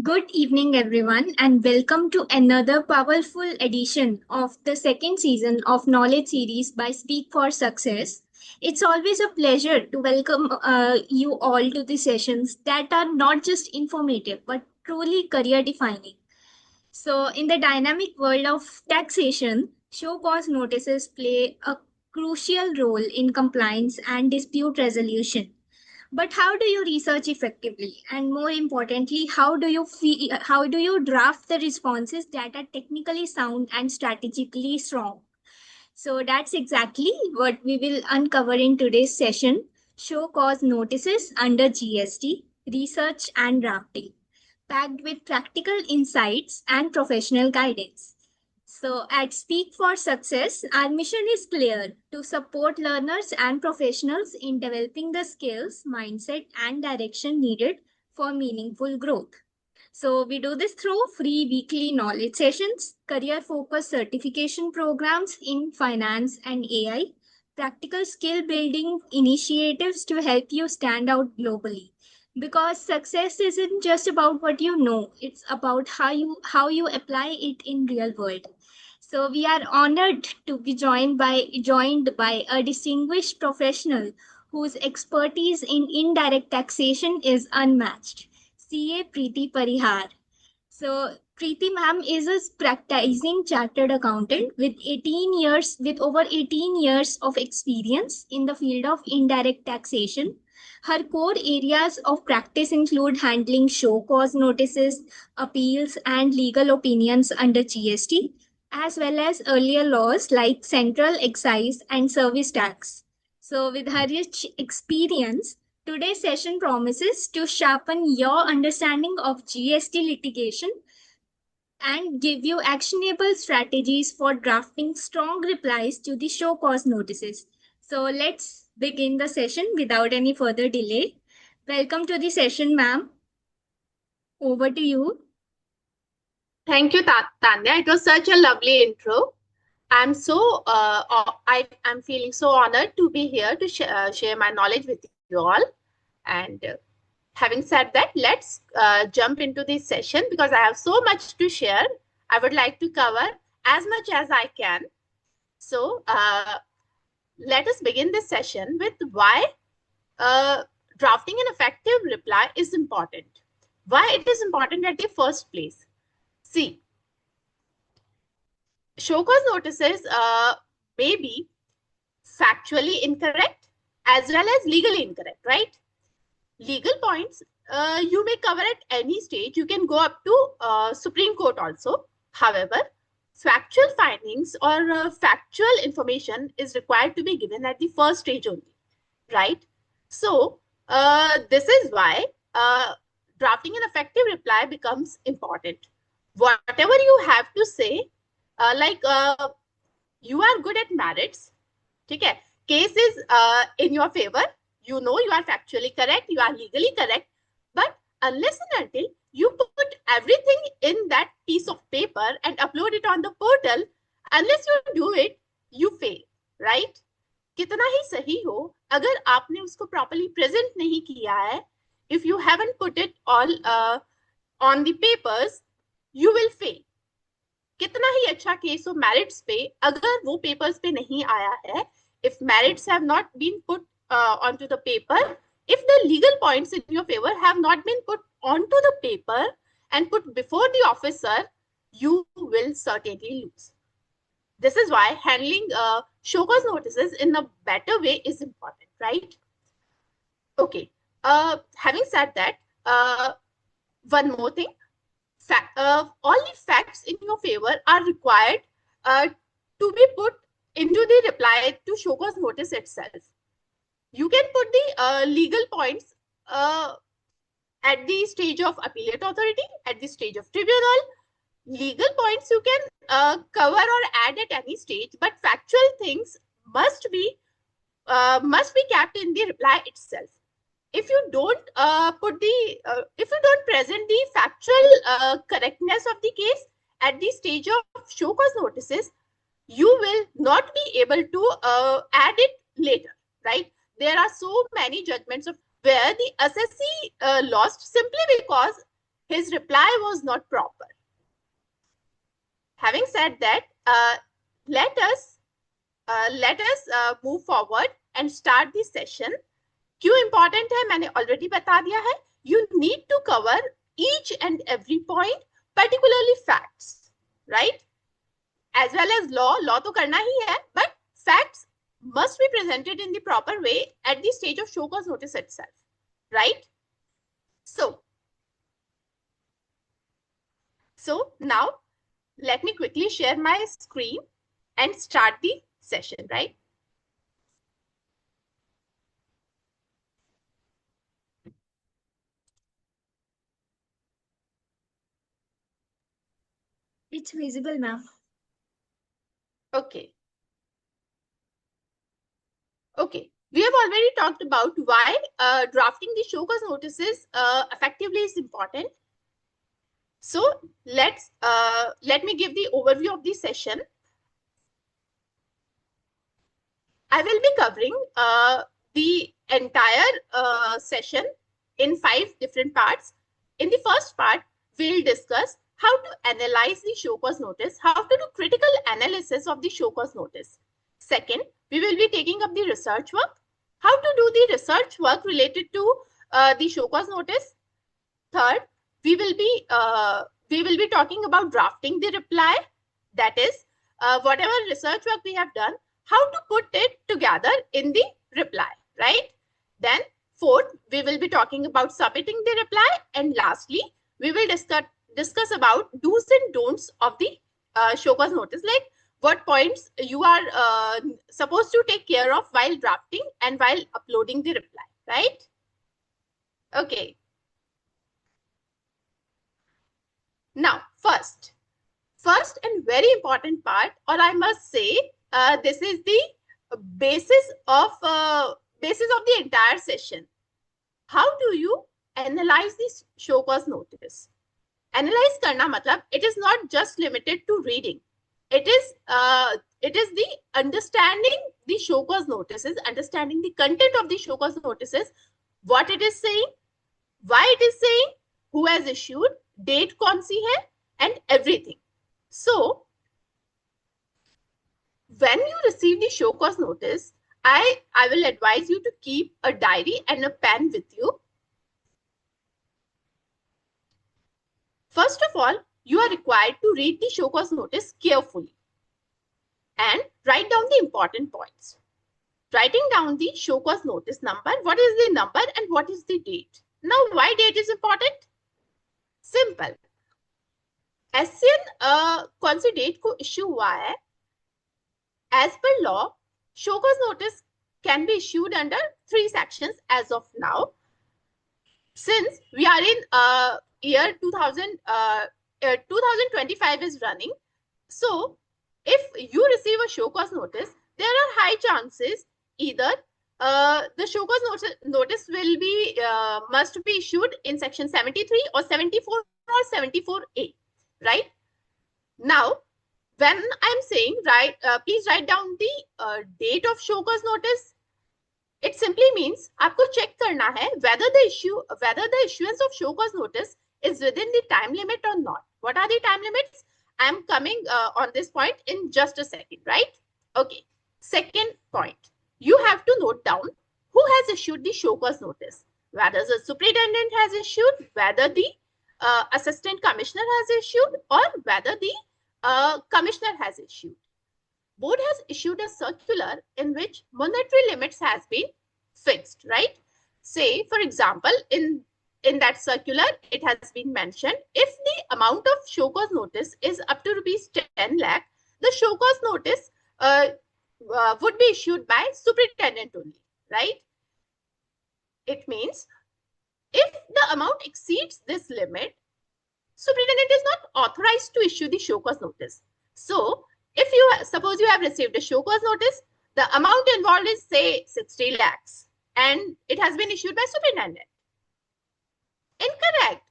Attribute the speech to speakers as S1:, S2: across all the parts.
S1: Good evening, everyone, and welcome to another powerful edition of the second season of Knowledge Series by Speak for Success. It's always a pleasure to welcome you all to the sessions that are not just informative but truly career defining. So, in the dynamic world of taxation, show cause notices play a crucial role in compliance and dispute resolution. But how do you research effectively? And more importantly, how do you draft the responses that are technically sound and strategically strong? So that's exactly what we will uncover in today's session. Show cause notices under GST, research and drafting, packed with practical insights and professional guidance. So, at Speak for Success, our mission is clear to support learners and professionals in developing the skills, mindset, and direction needed for meaningful growth. So, we do this through free weekly knowledge sessions, career focused certification programs in finance and AI, practical skill building initiatives to help you stand out globally. Because success isn't just about what you know, it's about how you apply it in real world. So we are honored to be joined by a distinguished professional whose expertise in indirect taxation is unmatched. CA Preeti Parihar. So Preeti Ma'am is a practicing chartered accountant with over 18 years of experience in the field of indirect taxation. Her core areas of practice include handling show cause notices, appeals, and legal opinions under GST, as well as earlier laws like central excise and service tax. So, with her rich experience, today's session promises to sharpen your understanding of GST litigation and give you actionable strategies for drafting strong replies to the show cause notices. So let's begin the session without any further delay. Welcome to the session, ma'am. Over to you.
S2: Thank you, Tanya. It was such a lovely intro. I'm feeling so honored to be here to share my knowledge with you all. And having said that, let's jump into this session because I have so much to share. I would like to cover as much as I can. So let us begin this session with why drafting an effective reply is important. Why it is important at the first place. See, show cause notices may be factually incorrect as well as legally incorrect, right? Legal points you may cover at any stage. You can go up to Supreme Court also. However, factual findings or factual information is required to be given at the first stage only, right? So this is why drafting an effective reply becomes important. Whatever you have to say, you are good at merits, okay? Case is in your favor. You know you are factually correct, you are legally correct, but unless and until you put everything in that piece of paper and upload it on the portal, unless you do it, you fail, right? कितना ही सही हो, अगर आपने उसको properly present नहीं किया है, if you haven't put it all on the papers, you will fail. कितना ही अच्छा केस हो merits पे, अगर वो papers पे नहीं आया है, if merits have not been put onto the paper, if the legal points in your favor have not been put onto the paper and put before the officer, you will certainly lose. This is why handling show cause notices in a better way is important, right? Okay. Having said that, one more thing. All the facts in your favor are required to be put into the reply to show cause notice itself. You can put the legal points at the stage of appellate authority, at the stage of tribunal. Legal points you can cover or add at any stage, but factual things must be kept in the reply itself. If you don't if you don't present the factual correctness of the case at the stage of show cause notices, you will not be able to add it later, right? There are so many judgments of where the assessee lost simply because his reply was not proper. Having said that, let us move forward and start the session. क्यों important है मैंने already बता दिया है. You need to cover each and every point, particularly facts, right? As well as law तो करना ही है, but facts must be presented in the proper way at the stage of show cause notice itself, right? So now let me quickly share my screen and start the session, right?
S1: It's visible, ma'am.
S2: Okay. Okay. We have already talked about why drafting the show cause notices effectively is important. So let me give the overview of the session. I will be covering the entire session in 5 different parts. In the first part, we'll discuss how to analyze the show cause notice, how to do critical analysis of the show cause notice. Second, we will be taking up the research work, how to do the research work related to the show cause notice. Third, we will be talking about drafting the reply, that is whatever research work we have done, how to put it together in the reply, right? Then fourth, we will be talking about submitting the reply, and lastly, we will discuss about do's and don'ts of the show cause notice, like what points you are supposed to take care of while drafting and while uploading the reply, right? Okay. Now, first and very important part, or I must say, this is the basis of the entire session. How do you analyze this show cause notice? Analyze karna matlab, it is not just limited to reading. It is the understanding the show cause notices, understanding the content of the show cause notices, what it is saying, why it is saying, who has issued, date kaun si hai, and everything. So when you receive the show cause notice, I will advise you to keep a diary and a pen with you. First of all, you are required to read the show cause notice carefully and write down the important points. Writing down the show cause notice number, what is the number and what is the date. Now, why date is important? Simple. SCN कौन सी date को issue हुआ है? As per law, show cause notice can be issued under 3 sections as of now. Since we are in year 2025 is running, so if you receive a show cause notice, there are high chances either the show cause notice will be must be issued in section 73 or 74 or 74A, right? Now, when I'm saying please write down the date of show cause notice, it simply means आपको check करना है whether the issuance of show cause notice is within the time limit or not. What are the time limits? I'm coming on this point in just a second, right? Okay. Second point, you have to note down who has issued the show cause notice, whether the superintendent has issued, whether the assistant commissioner has issued, or whether the commissioner has issued. Board has issued a circular in which monetary limits has been fixed, right? Say, for example, in that circular, it has been mentioned, if the amount of show cause notice is up to rupees 10 lakh, the show cause notice would be issued by superintendent only, right? It means if the amount exceeds this limit, superintendent is not authorized to issue the show cause notice. So, if you suppose you have received a show cause notice, the amount involved is say 60 lakhs and it has been issued by superintendent. Incorrect.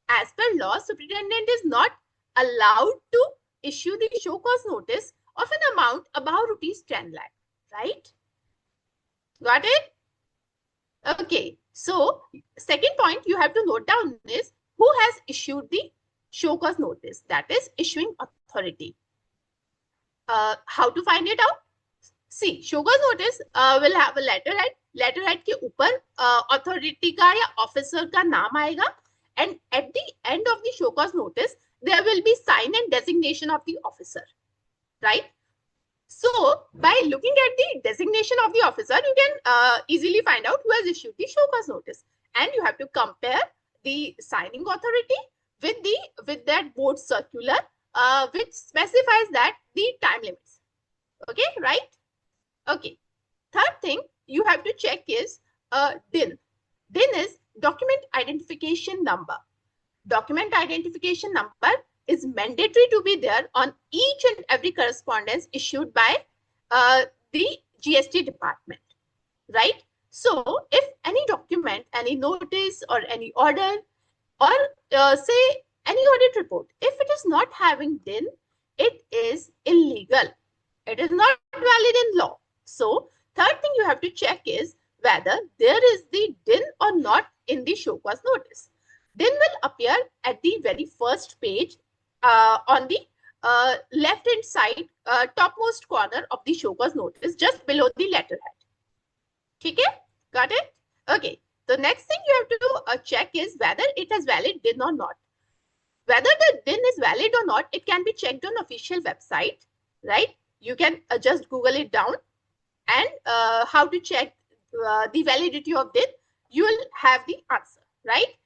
S2: As per law, superintendent is not allowed to issue the show cause notice of an amount above rupees 10 lakh, right? Got it? Okay. So, second point you have to note down is who who has issued the show cause notice, that is issuing authority. How to find it out? See, show cause notice will have a letterhead. Letterhead के ऊपर authority का या officer का नाम आएगा, and at the end of the show cause notice there will be sign and designation of the officer, right? So by looking at the designation of the officer, you can easily find out who has issued the show cause notice, and you have to compare the signing authority with that board circular which specifies that the time limits. Okay, right? Okay. Third thing you have to check is DIN. DIN is document identification number. Document identification number is mandatory to be there on each and every correspondence issued by the GST department, right? So if any document, any notice or any order or say any audit report, if it is not having DIN, it is illegal. It is not valid in law. So third thing you have to check is whether there is the DIN or not in the show cause notice. DIN will appear at the very first page on the left hand side topmost corner of the show cause notice, just below the letterhead. Okay, got it? Okay, the next thing you have to check is whether it has valid DIN or not. Whether the DIN is valid or not, it can be checked on official website, right? You can just Google it down, and how to check the validity of DIN, you will have the answer, right?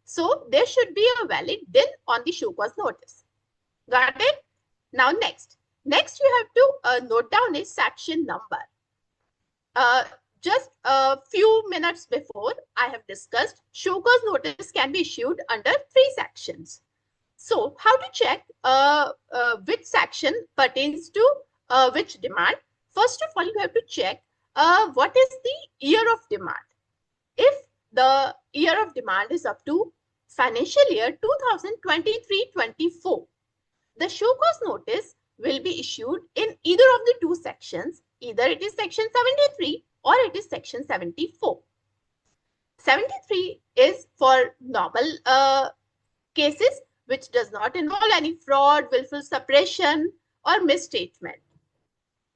S2: So there should be a valid DIN on the show cause notice. Got it? Now next you have to note down is section number. Just a few minutes before I have discussed show cause notice can be issued under 3 sections. So how to check which section pertains to which demand? First of all, you have to check what is the year of demand. If the year of demand is up to financial year 2023-24, the show cause notice will be issued in either of the 2 sections. Either it is section 73 or it is section 74. 73 is for normal cases which does not involve any fraud, willful suppression or misstatement.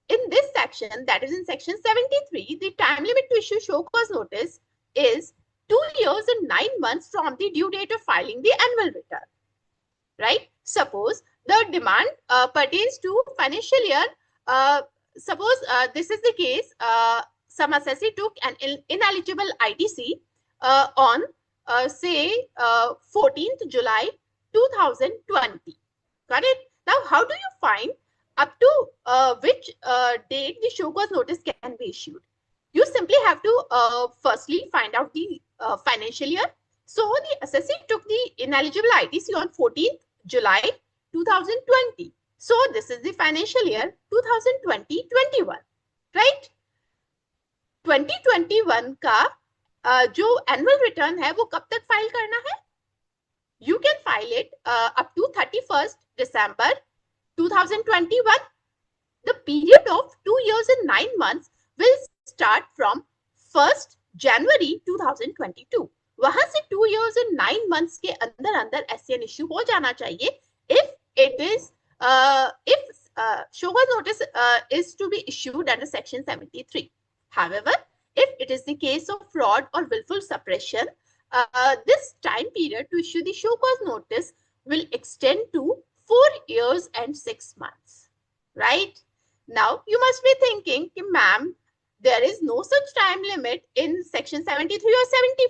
S2: In this section, that is in section 73, the time limit to issue show cause notice is 2 years and 9 months from the due date of filing the annual return, right? Suppose the demand pertains to financial year. Suppose this is the case, some assessee took an ineligible ITC on say 14th July 2020. Got it? Now, how do you find up to which date the show cause notice can be issued? You simply have to firstly find out the financial year. So the assessee took the ineligible ITC on 14th July 2020. So this is the financial year 2020-21, right? 2021 का जो annual return है वो कब तक file करना है? You can file it up to 31st December 2021. The period of 2 years and 9 months will start from 1st January 2022. वहां से 2 years and 9 months के अंदर SCN issue हो जाना चाहिए if it is show cause notice is to be issued under section 73. However, if it is the case of fraud or willful suppression, this time period to issue the show cause notice will extend to 4 years and 6 months, right? Now, you must be thinking, ma'am, there is no such time limit in section 73 or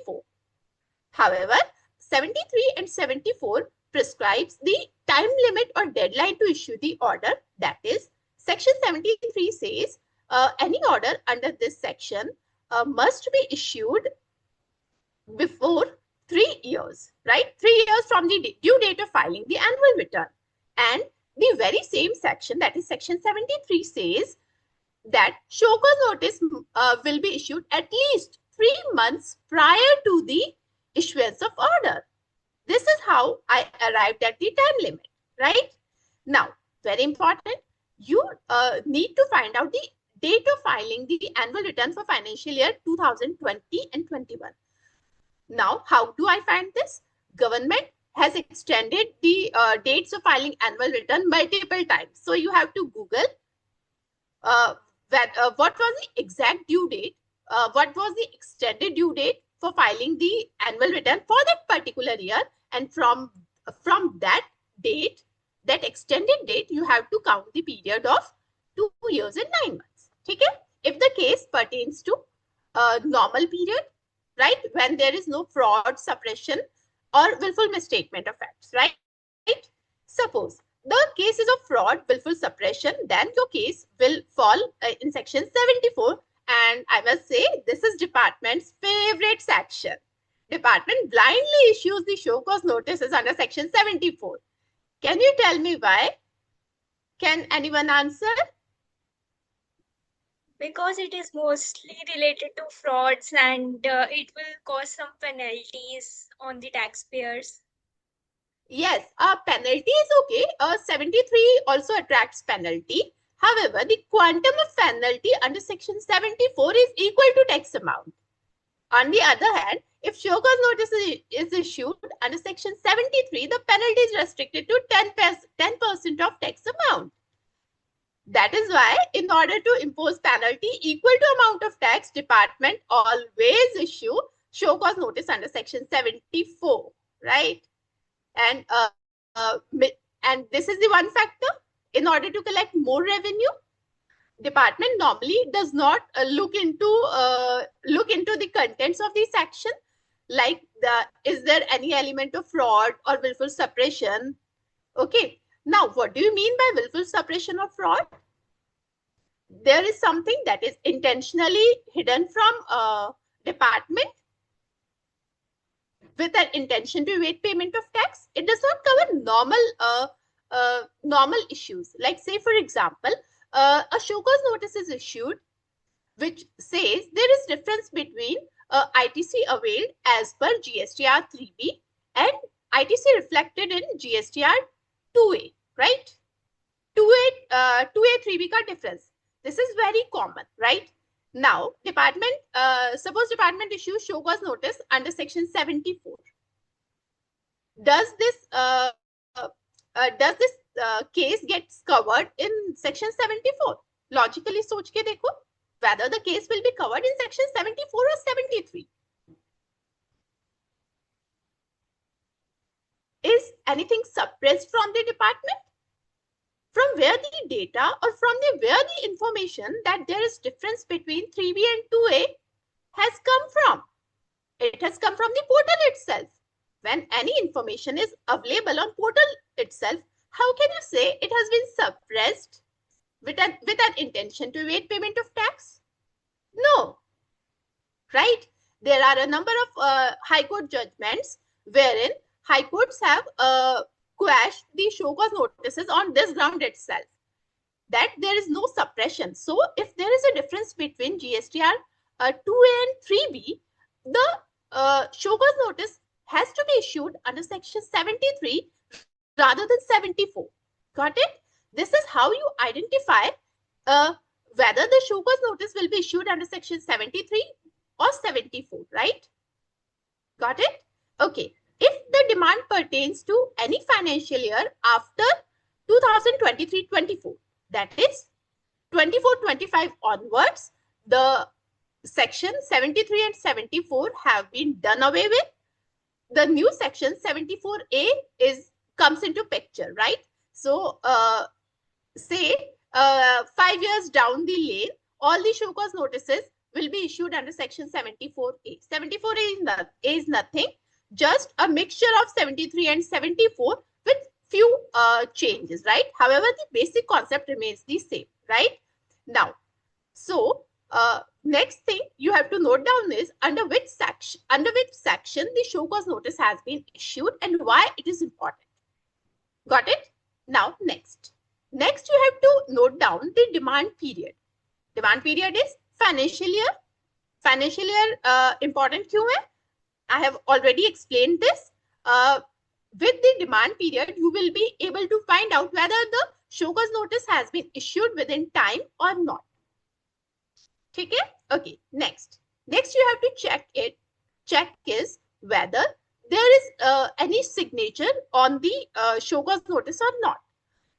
S2: 74. However, 73 and 74 prescribes the time limit or deadline to issue the order. That is, section 73 says any order under this section must be issued before 3 years, right? 3 years from the due date of filing the annual return. And the very same section, that is section 73, says that show cause notice will be issued at least 3 months prior to the issuance of order. This is how I arrived at the time limit, right? Now, very important, you need to find out the date of filing the annual return for financial year 2020 and 21. Now, how do I find this? Government has extended the dates of filing annual return multiple times. So you have to Google what was the exact due date, what was the extended due date for filing the annual return for that particular year, and from that date, that extended date, you have to count the period of 2 years and 9 months. Okay? If the case pertains to a normal period, right, when there is no fraud, suppression, or willful misstatement of facts, right? Suppose the case is of fraud, willful suppression, then your case will fall in section 74. And I must say, this is department's favorite section. Department blindly issues the show cause notices under section 74. Can you tell me why? Can anyone answer?
S1: Because it is mostly related to frauds and it will cause some penalties on the taxpayers.
S2: Yes, a penalty is okay. 73 also attracts penalty. However, the quantum of penalty under section 74 is equal to tax amount. On the other hand, if show cause notice is issued under section 73, the penalty is restricted to 10% of tax amount. That is why, in order to impose penalty equal to amount of tax, department always issue show cause notice under section 74, right? And this is the one factor. In order to collect more revenue, department normally does not look into the contents of the section, like is there any element of fraud or willful suppression. Okay, now what do you mean by willful suppression or fraud? There is something that is intentionally hidden from department with an intention to evade payment of tax. It does not cover normal issues. Like, say for example, a show cause notice is issued which says there is difference between ITC availed as per GSTR 3B and ITC reflected in GSTR 2A, right? 2A 3B ka difference. This is very common, right? Now, suppose department issues show cause notice under section 74. Does this case gets covered in section 74? Logically सोच के देखो, whether the case will be covered in section 74 or 73. Is anything suppressed from the department? From where the data or from where the information that there is difference between 3B and 2A has come from? It has come from the portal itself. When any information is available on portal itself, how can you say it has been suppressed with an intention to evade payment of tax? No, right? There are a number of high court judgments wherein high courts have quashed the show cause notices on this ground itself, that there is no suppression. So if there is a difference between GSTR 2A and 3B, the show cause notice has to be issued under section 73 rather than 74. Got it? This is how you identify whether the show cause notice will be issued under section 73 or 74, right? Got it? Okay. If the demand pertains to any financial year after 2023-24, that is 24-25 onwards, the section 73 and 74 have been done away with. The new section 74A comes into picture, right? So, say 5 years down the lane, all the show cause notices will be issued under section 74A. 74A is nothing, just a mixture of 73 and 74 with few changes, right? However, the basic concept remains the same, right? Now, so next thing you have to note down is under which section the show cause notice has been issued and why it is important. Got it? Now, next you have to note down the demand period. Demand period is financial year. Financial year important क्यों है? I have already explained this. With the demand period, you will be able to find out whether the show cause notice has been issued within time or not. Okay? Okay. Next you have to check is whether there is any signature on the show cause notice or not.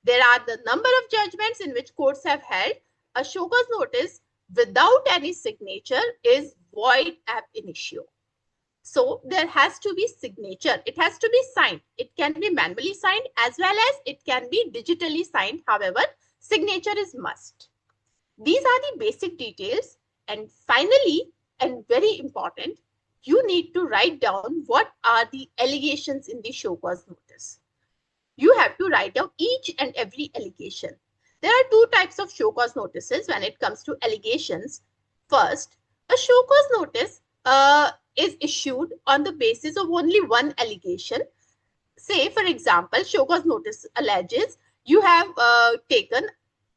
S2: There are the number of judgments in which courts have held a show cause notice without any signature is void ab initio. So there has to be signature. It has to be signed. It can be manually signed as well as it can be digitally signed. However, signature is must. These are the basic details. And finally, and very important, you need to write down what are the allegations in the show cause notice. You have to write down each and every allegation. There are two types of show cause notices when it comes to allegations. First, a show cause notice is issued on the basis of only one allegation. Say, for example, show cause notice alleges you have taken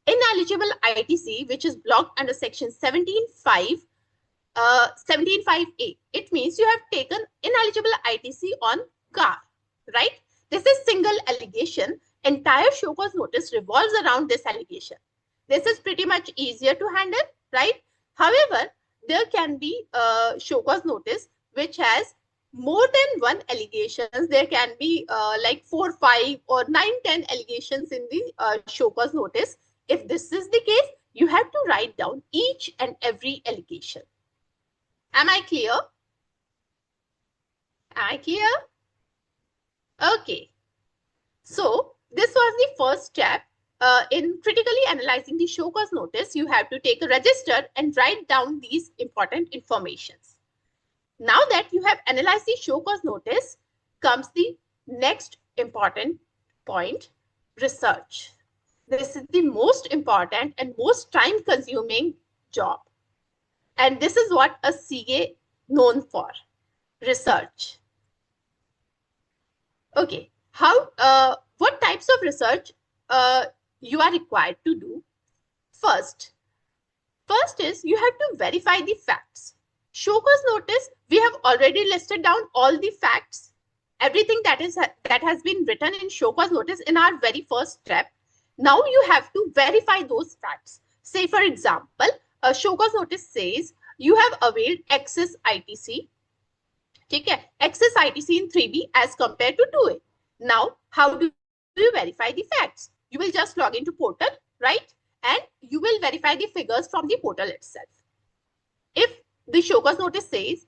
S2: ineligible ITC, which is blocked under section 17.5, 17.5A. It means you have taken ineligible ITC on car, right? This is single allegation. Entire show cause notice revolves around this allegation. This is pretty much easier to handle, right? However, there can be a show cause notice which has more than one allegations. There can be like 4, 5 or 9, 10 allegations in the show cause notice. If this is the case, you have to write down each and every allegation. Am I clear? Am I clear? Okay. So this was the first step. In critically analyzing the show cause notice, you have to take a register and write down these important informations. Now that you have analyzed the show cause notice, comes the next important point, research. This is the most important and most time-consuming job. And this is what a CA known for, research. Okay, what types of research you are required to do? First is you have to verify the facts. Show cause notice, we have already listed down all the facts, everything that has been written in show cause notice in our very first step. Now you have to verify those facts. Say, for example, a show cause notice says you have availed excess ITC. Okay, excess ITC in 3B as compared to 2A. Now, how do you verify the facts? You will just log into portal, right? And you will verify the figures from the portal itself. If the show cause notice says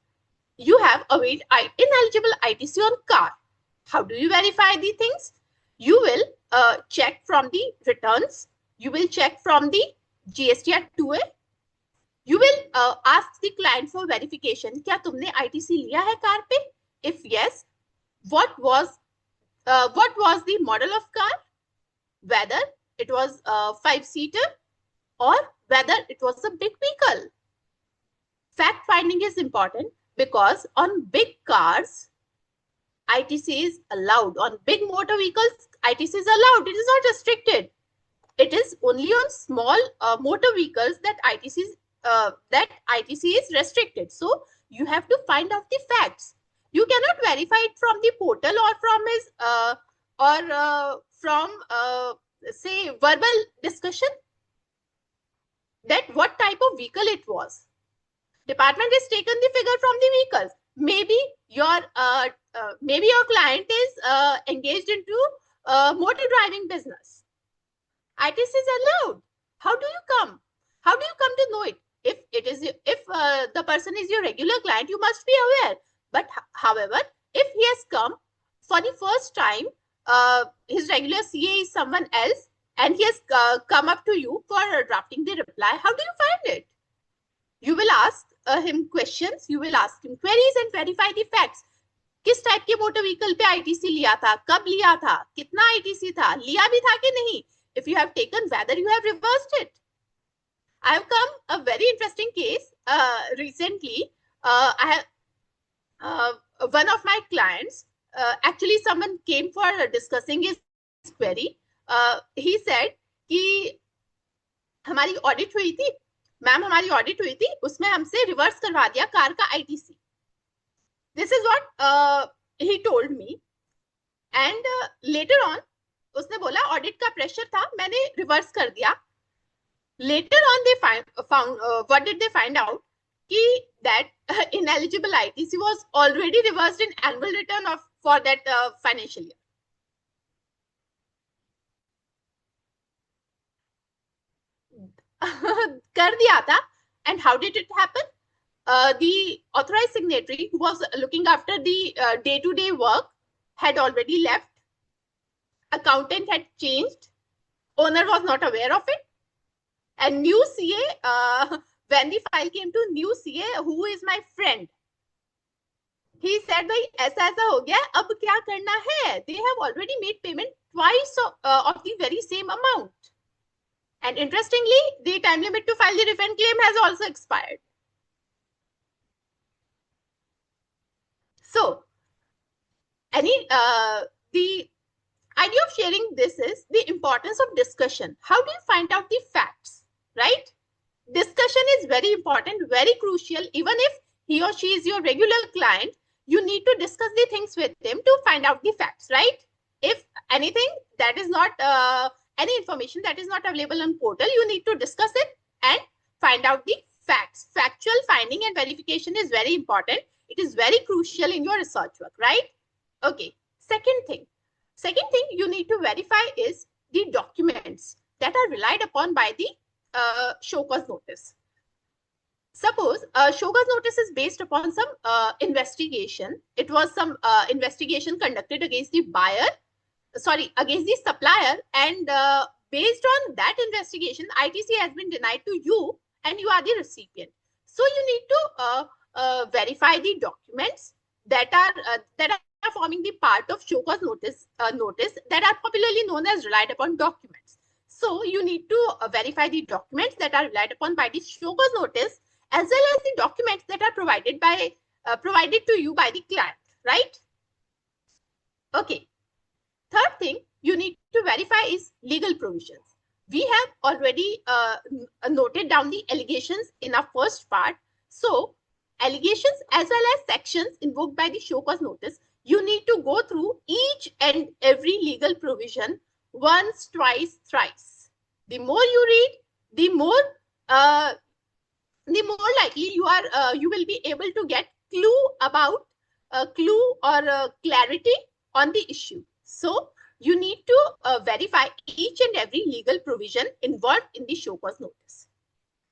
S2: you have availed ineligible ITC on car, how do you verify the things? You will check from the returns. You will check from the GST at 2A. You will ask the client for verification. क्या तुमने ITC लिया है car पे? If yes, what was the model of car? Whether it was a 5-seater or whether it was a big vehicle. Fact finding is important because on big cars, ITC is allowed. On big motor vehicles, ITC is allowed. It is not restricted. It is only on small motor vehicles that ITC is restricted. So you have to find out the facts. You cannot verify it from the portal or from his say verbal discussion that what type of vehicle it was. Department has taken the figure from the vehicles. Maybe your client is engaged into motor driving business. ITC is allowed. How do you come? How do you come to know it? If the person is your regular client, you must be aware. But however, if he has come for the first time, his regular CA is someone else, and he has come up to you for drafting the reply, how do you find it? You will ask him questions, you will ask him queries and verify the facts. किस type के motor vehicle पे ITC लिया था, कब लिया था, कितना ITC था, लिया भी था कि नहीं? If you have taken, whether you have reversed it. I have come a very interesting case recently. I have one of my clients, actually someone came for discussing his query. He said कि हमारी audit हुई थी, ma'am हमारी audit हुई थी, उसमें हमसे reverse करवा दिया कार का ITC. This is what he told me. And later on, उसने बोला ऑडिट का प्रेशर था, मैंने रिवर्स कर दिया. Later on, they found what did they find out? That ineligible ITC was already reversed in annual return of for that financial year. कर दिया था. And how did it happen? The authorized signatory who was looking after the day-to-day work had already left. Accountant had changed. Owner was not aware of it. And new CA, when the file came to new CA, who is my friend, he said, "भाई ऐसा ऐसा हो गया, अब क्या करना है? They have already made payment twice of the very same amount." And interestingly, the time limit to file the refund claim has also expired. So, the idea of sharing this is the importance of discussion. How do you find out the facts, right? Discussion is very important, very crucial. Even if he or she is your regular client, you need to discuss the things with them to find out the facts, right? If anything that is not, any information that is not available on portal, you need to discuss it and find out the facts. Factual finding and verification is very important. It is very crucial in your research work, right? Okay. Second thing you need to verify is the documents that are relied upon by the show cause notice. Suppose show cause notice is based upon some investigation. It was some investigation conducted against the buyer, against the supplier, and based on that investigation, ITC has been denied to you and you are the recipient. So you need to verify the documents that are forming the part of show cause notice that are popularly known as relied upon documents. So you need to verify the documents that are relied upon by the show cause notice, as well as the documents that are provided to you by the client, right? Okay. Third thing you need to verify is legal provisions. We have already noted down the allegations in our first part. So allegations as well as sections invoked by the show cause notice, you need to go through each and every legal provision once, twice, thrice. The more you read, the more likely you will be able to get clue or clarity on the issue. So you need to verify each and every legal provision involved in the show cause notice,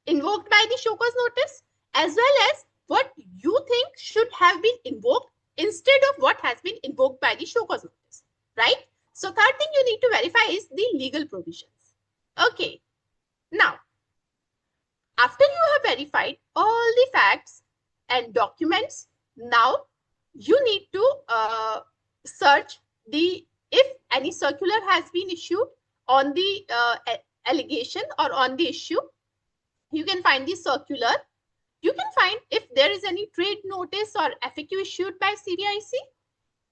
S2: invoked by the show cause notice, as well as what you think should have been invoked instead of what has been invoked by the show cause notice, right? So third thing you need to verify is the legal provisions. Okay. Now, after you have verified all the facts and documents, now you need to search if any circular has been issued on the allegation or on the issue. You can find the circular. You can find if there is any trade notice or FAQ issued by CDIC,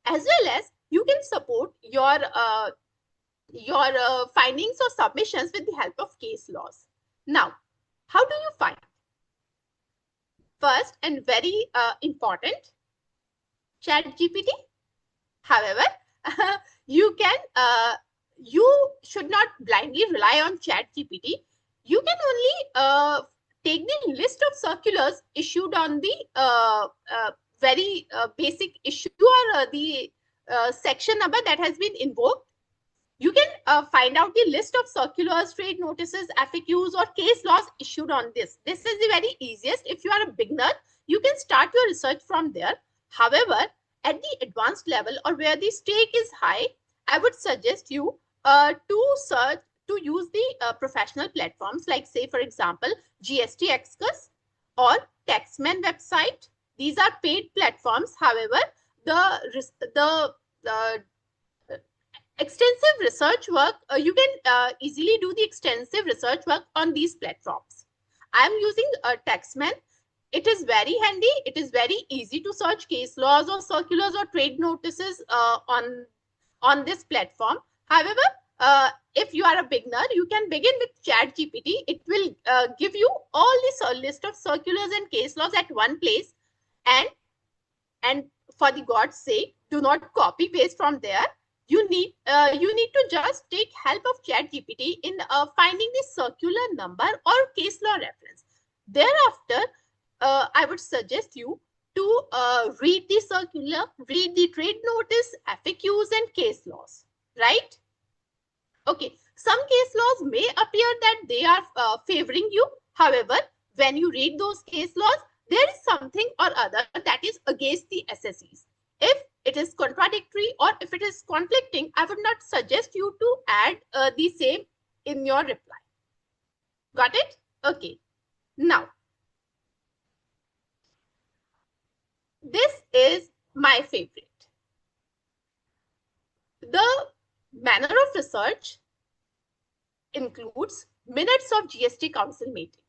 S2: as well as you can support your findings or submissions with the help of case laws. Now, how do you find? First and very important, ChatGPT. However, you should not blindly rely on ChatGPT. You can only take the list of circulars issued on the very basic issue or the section number that has been invoked. You can find out the list of circulars, trade notices, FAQs, or case laws issued on this. This is the very easiest. If you are a beginner, you can start your research from there. However, at the advanced level or where the stake is high, I would suggest you to use the professional platforms like, say, for example, GST Excise or Taxman website. These are paid platforms. However, the extensive research work, you can easily do the extensive research work on these platforms. I'm using Taxman. It is very handy. It is very easy to search case laws or circulars or trade notices on this platform. However, if you are a beginner, you can begin with ChatGPT. It will give you all this list of circulars and case laws at one place. And for the God's sake, do not copy paste from there. You need to just take help of ChatGPT in finding the circular number or case law reference. Thereafter, I would suggest you to read the circular, read the trade notice, FAQs, and case laws, right? Okay, some case laws may appear that they are favoring you. However, when you read those case laws, there is something or other that is against the SSEs. If it is contradictory or if it is conflicting, I would not suggest you to add the same in your reply. Got it? Okay. Now, this is my favorite. The manner of research includes minutes of GST Council meeting.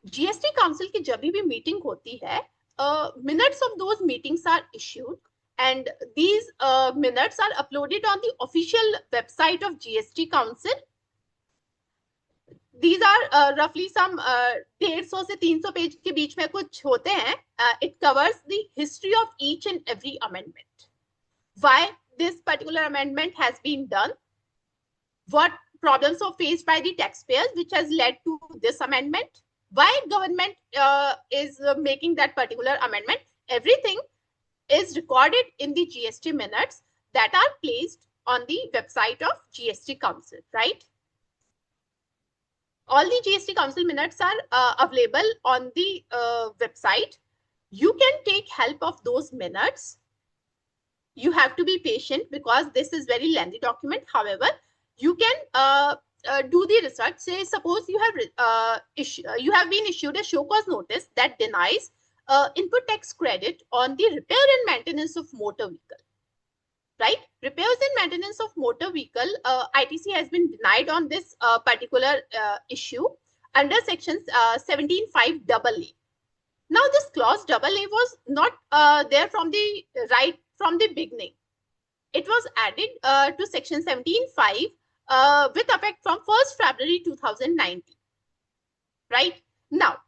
S2: GST Council की जब भी meeting होती है, minutes of those meetings are issued, and these minutes are uploaded on the official website of GST Council. These are roughly some 150 से 300 page के बीच में कुछ होते हैं. It covers the history of each and every amendment. Why this particular amendment has been done, what problems are faced by the taxpayers which has led to this amendment, why government is making that particular amendment. Everything is recorded in the GST minutes that are placed on the website of GST Council, right? All the GST Council minutes are available on the website. You can take help of those minutes. You have to be patient because this is very lengthy document. However, you can do the research. Say, suppose you have been issued a show cause notice that denies input tax credit on the repair and maintenance of motor vehicle. Right? Repairs and maintenance of motor vehicle, ITC has been denied on this particular issue under sections 17(5) AA. Now, this clause AA was not there from the beginning. It was added to section 17(5) with effect from 1st February 2019. Right? Now,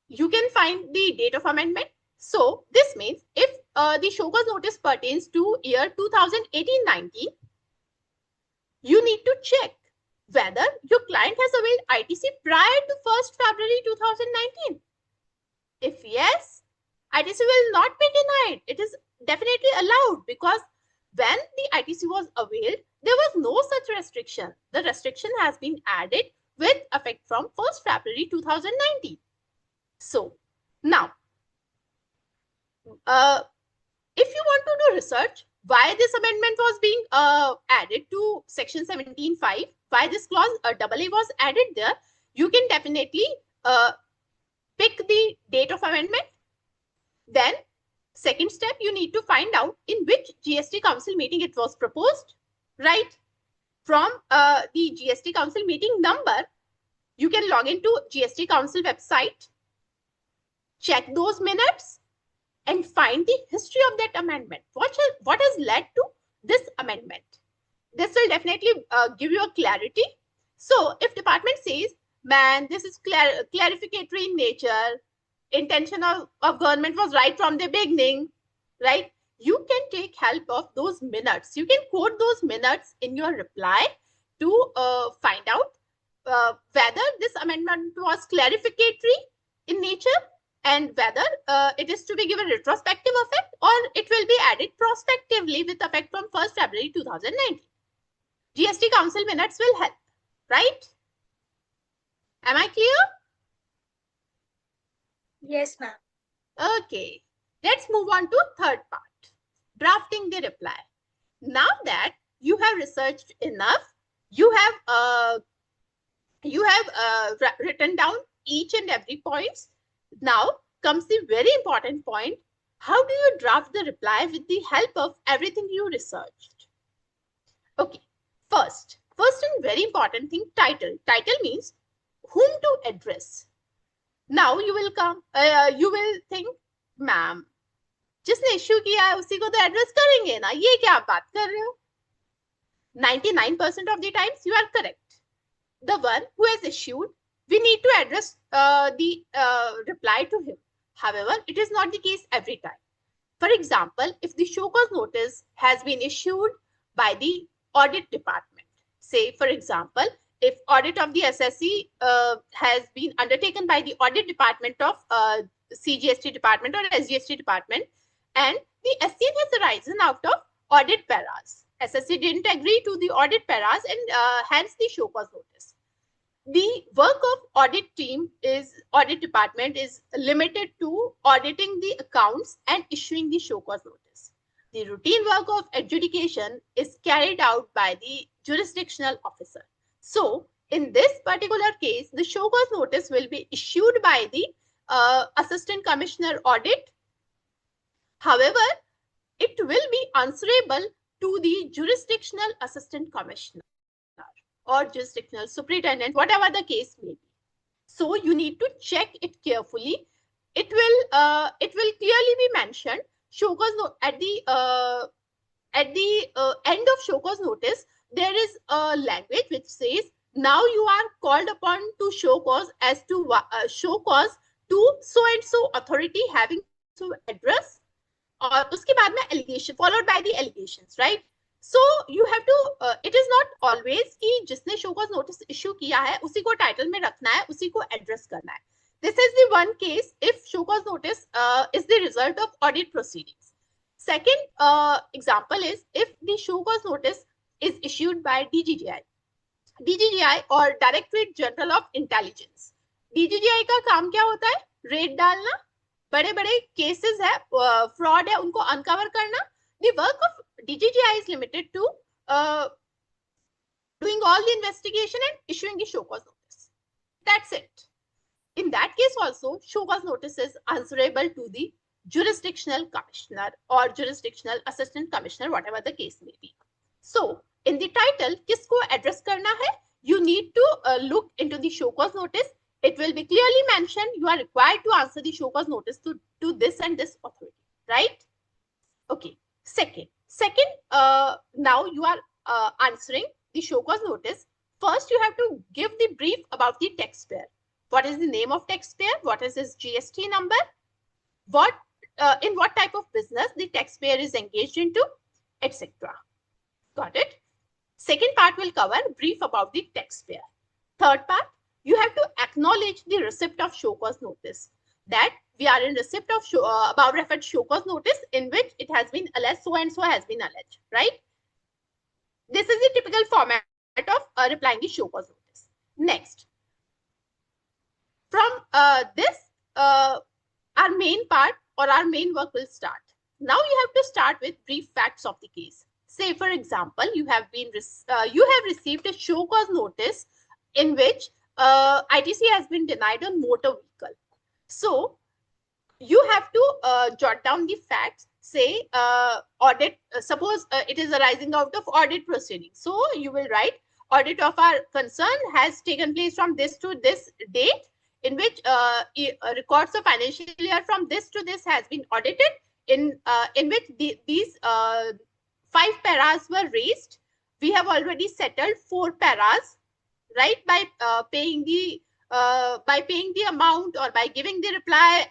S2: you can find the date of amendment. So, this means if the show cause notice pertains to year 2018-19, you need to check whether your client has availed ITC prior to 1st February 2019. If yes, ITC will not be denied. It is definitely allowed because when the ITC was availed, there was no such restriction. The restriction has been added with effect from 1st February 2019. So, now, if you want to do research, why this amendment was being added to section 17(5), why this clause AA was added there, you can definitely pick the date of amendment. Then, second step, you need to find out in which GST Council meeting it was proposed, right? From the GST Council meeting number, you can log into GST Council website, check those minutes, and find the history of that amendment. What has led to this amendment? This will definitely give you a clarity. So, if department says, man, this is clarificatory in nature, intention of government was right from the beginning, right? You can take help of those minutes. You can quote those minutes in your reply to find out whether this amendment was clarificatory in nature and whether it is to be given retrospective effect or it will be added prospectively with effect from 1st February 2019. GST Council minutes will help, right? Am I clear?
S1: Yes, ma'am.
S2: Okay. Let's move on to third part, drafting the reply. Now that you have researched enough, you have written down each and every points. Now comes the very important point. How do you draft the reply with the help of everything you researched? Okay. First and very important thing, title. Title means whom to address. Now you will come, you will think, ma'am, जिसने issue किया है उसी को तो address करेंगे ना, ये क्या आप बात कर रहे हो? 99% of the times you are correct. The one who has issued, we need to address the reply to him. However, it is not the case every time. For example, if the show cause notice has been issued by the audit department, say for example, if audit of the SSE has been undertaken by the audit department of CGST department or SGST department, and the SCN has arisen out of audit paras. SSC didn't agree to the audit paras, and hence the show cause notice. The work of audit department is limited to auditing the accounts and issuing the show cause notice. The routine work of adjudication is carried out by the jurisdictional officer. So, in this particular case, the show cause notice will be issued by the Assistant Commissioner Audit. However, it will be answerable to the jurisdictional Assistant Commissioner or jurisdictional superintendent, whatever the case may be. So you need to check it carefully. It will clearly be mentioned. Show cause at the end of show cause notice, there is a language which says, now you are called upon to show cause as to show cause to so and so authority having so address, और उसके बाद में allegation followed by the allegations, right? So you have to it is not always कि जिसने show cause notice issue किया है उसी को title में रखना है, उसी को address करना है. This is the one case if show cause notice is the result of audit proceedings. Second example is if the show cause notice is issued by DGGI or Directorate General of Intelligence. DGGI का काम क्या होता है? Red डालना, बड़े बड़े cases है, fraud है, उनको अनकवर करना. The work of DGGI is limited to doing all the investigation and issuing the show cause notice. That's it. In that case also, show cause notice is answerable to the jurisdictional commissioner or jurisdictional assistant commissioner, whatever the case may be. So, in the title, किसको address करना है? You need to look into the show cause notice. It will be clearly mentioned you are required to answer the show cause notice to this and this authority, right? Okay. Second, now you are answering the show cause notice. First, you have to give the brief about the taxpayer. What is the name of taxpayer? What is his GST number? In what type of business the taxpayer is engaged into, etc. Got it? Second part will cover brief about the taxpayer. Third part, you have to acknowledge the receipt of show cause notice. That we are in receipt of above referred show cause notice in which it has been alleged so and so has been alleged, right? This is the typical format of replying the show cause notice. Next, from this, our main part or our main work will start. Now you have to start with brief facts of the case. Say, for example, you have received a show cause notice in which ITC has been denied on motor vehicle. So you have to jot down the facts. Say audit. Suppose it is arising out of audit proceedings. So you will write audit of our concern has taken place from this to this date, in which records of financial year from this to this has been audited. In which these 5 paras were raised. We have already settled 4 paras, right? By paying the amount or by giving the reply,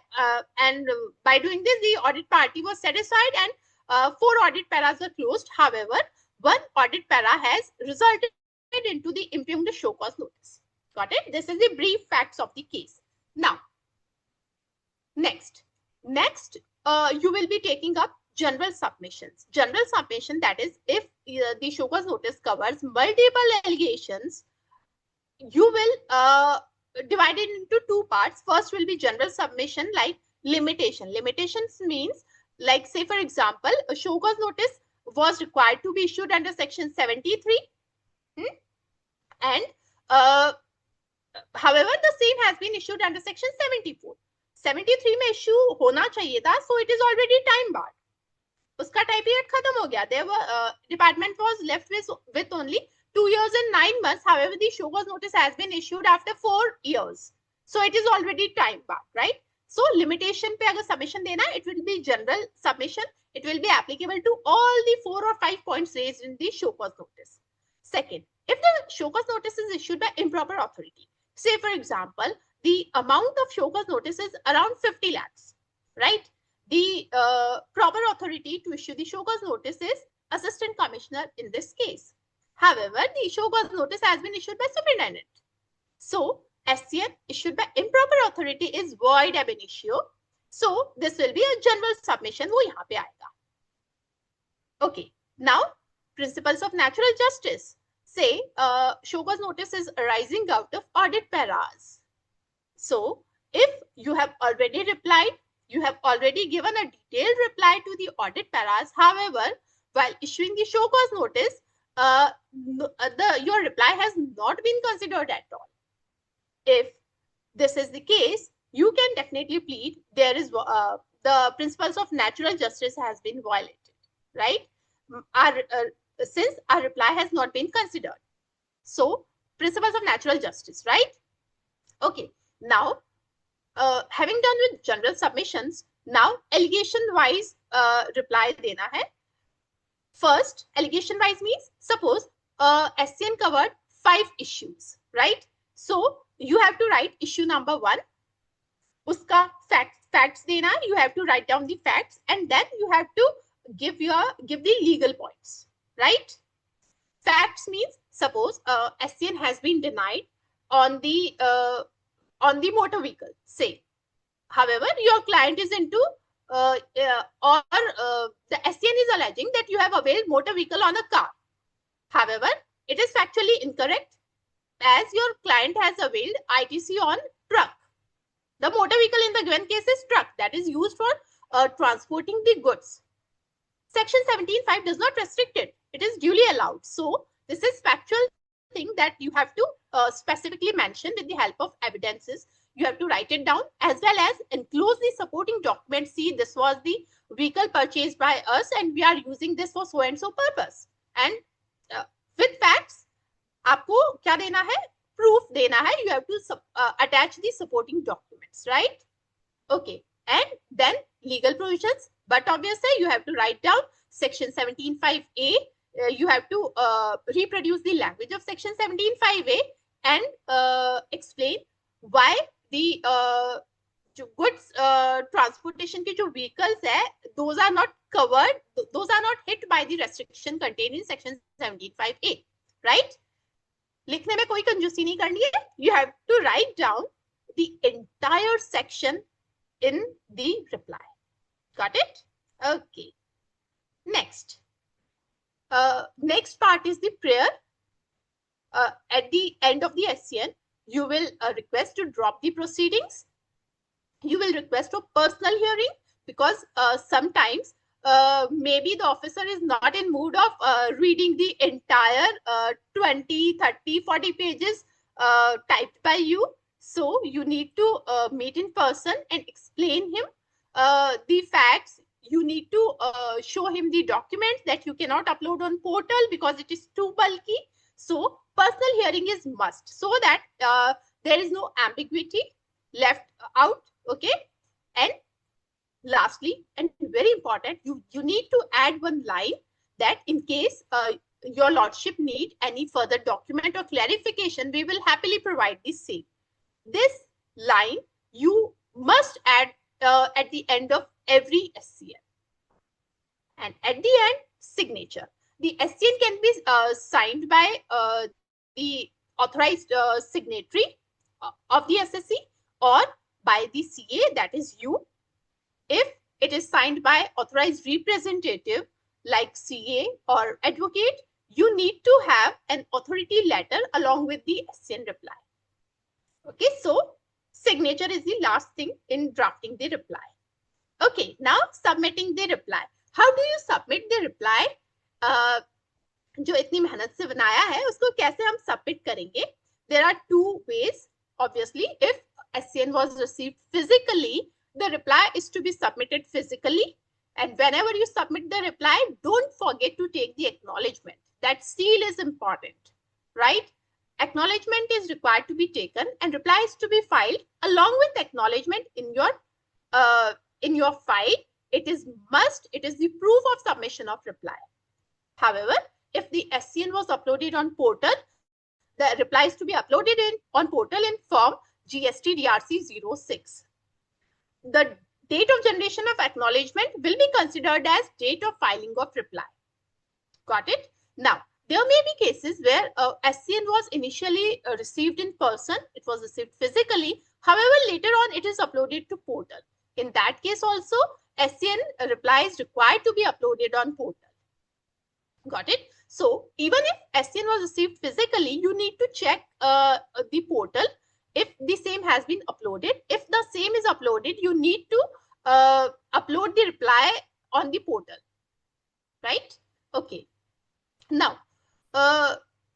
S2: and by doing this, the audit party was satisfied and 4 audit paras were closed. However, 1 audit para has resulted into the impugned show cause notice. Got it? This is the brief facts of the case. Now, next, you will be taking up general submissions. General submission, that is, if the show cause notice covers multiple allegations, you will divide it into 2 parts. First will be general submission like limitation. Limitations means, like, say for example, a show cause notice was required to be issued under section 73, and however the same has been issued under section 74. 73 में issue होना चाहिए था, so it is already time barred. उसका time period खत्म हो गया. There were department was left with only 2 years and 9 months. However, the show cause notice has been issued after 4 years, so it is already time barred, right? So limitation पे अगर submission देना, it will be general submission. It will be applicable to all the 4 or 5 points raised in the show cause notice. Second, if the show cause notice is issued by improper authority, say for example, the amount of show cause notice is around 50 lakhs, right? The proper authority to issue the show cause notice is Assistant Commissioner in this case. However, the show cause notice has been issued by Superintendent. So, SCN issued by improper authority is void ab initio. So this will be a general submission, वो यहाँ पे आएगा. Okay, now principles of natural justice. Say show cause notice is arising out of audit paras. So if you have already replied, you have already given a detailed reply to the audit paras. However, while issuing the show cause notice, your reply has not been considered at all. If this is the case, you can definitely plead there is the principles of natural justice has been violated, right? Since our reply has not been considered. So principles of natural justice, right? Okay, now having done with general submissions, now allegation wise reply dena hai. First, allegation wise means suppose SCN covered 5 issues, right? So you have to write issue number 1, uska facts dena hai. You have to write down the facts and then you have to give the legal points, right? Facts means suppose SCN has been denied on the motor vehicle, say. However, your client is into the SCN is alleging that you have availed motor vehicle on a car. However, it is factually incorrect as your client has availed ITC on truck. The motor vehicle in the given case is truck that is used for transporting the goods. Section 17(5) does not restrict it. It is duly allowed. So this is factual thing that you have to specifically mention with the help of evidences. You have to write it down as well as enclose the supporting document. See, this was the vehicle purchased by us and we are using this for so and so purpose. And with facts, आपको क्या देना है? Proof देना है. You have to attach the supporting documents, right? Okay. And then legal provisions. But obviously, you have to write down section 17(5)(a). You have to reproduce the language of section 17(5)(a) and explain why the goods transportation के जो vehicles है, those are not covered, those are not hit by the restriction contained in section 17(5)(a), right? लिखने में कोई कंजूसी नहीं करनी है. You have to write down the entire section in the reply. Got it? Okay. Next. Next part is the prayer. At the end of the SCN, you will request to drop the proceedings. You will request for personal hearing because sometimes maybe the officer is not in mood of reading the entire 20, 30, 40 pages typed by you. So you need to meet in person and explain him the facts. You need to show him the documents that you cannot upload on portal because it is too bulky. So personal hearing is must so that there is no ambiguity left out. Okay. And lastly, and very important, you need to add one line that in case your lordship need any further document or clarification, we will happily provide the same. This line you must add at the end of every SCN. And at the end, signature. The SCN can be signed by the authorized signatory of the SSC or by the CA, that is you. If it is signed by authorized representative like CA or advocate, you need to have an authority letter along with the SCN reply. Okay, so signature is the last thing in drafting the reply. Okay, now submitting the reply. How do you submit the reply? जो इतनी मेहनत से बनाया है उसको कैसे हम submit करेंगे? There are two ways. Obviously, if SCN was received physically, the reply is to be submitted physically. And whenever you submit the reply, don't forget to take the acknowledgement. That seal is important, right? Acknowledgement is required to be taken and reply is to be filed along with acknowledgement in your file. It is must. It is the proof of submission of reply. However, if the SCN was uploaded on portal, the reply is to be uploaded on portal in form GST DRC 06. The date of generation of acknowledgement will be considered as date of filing of reply. Got it? Now, there may be cases where SCN was initially received in person. It was received physically. However, later on, it is uploaded to portal. In that case also, SCN reply is required to be uploaded on portal. Got it? So even if SCN was received physically, you need to check the portal if the same has been uploaded. If the same is uploaded, you need to upload the reply on the portal, right? Okay. Now,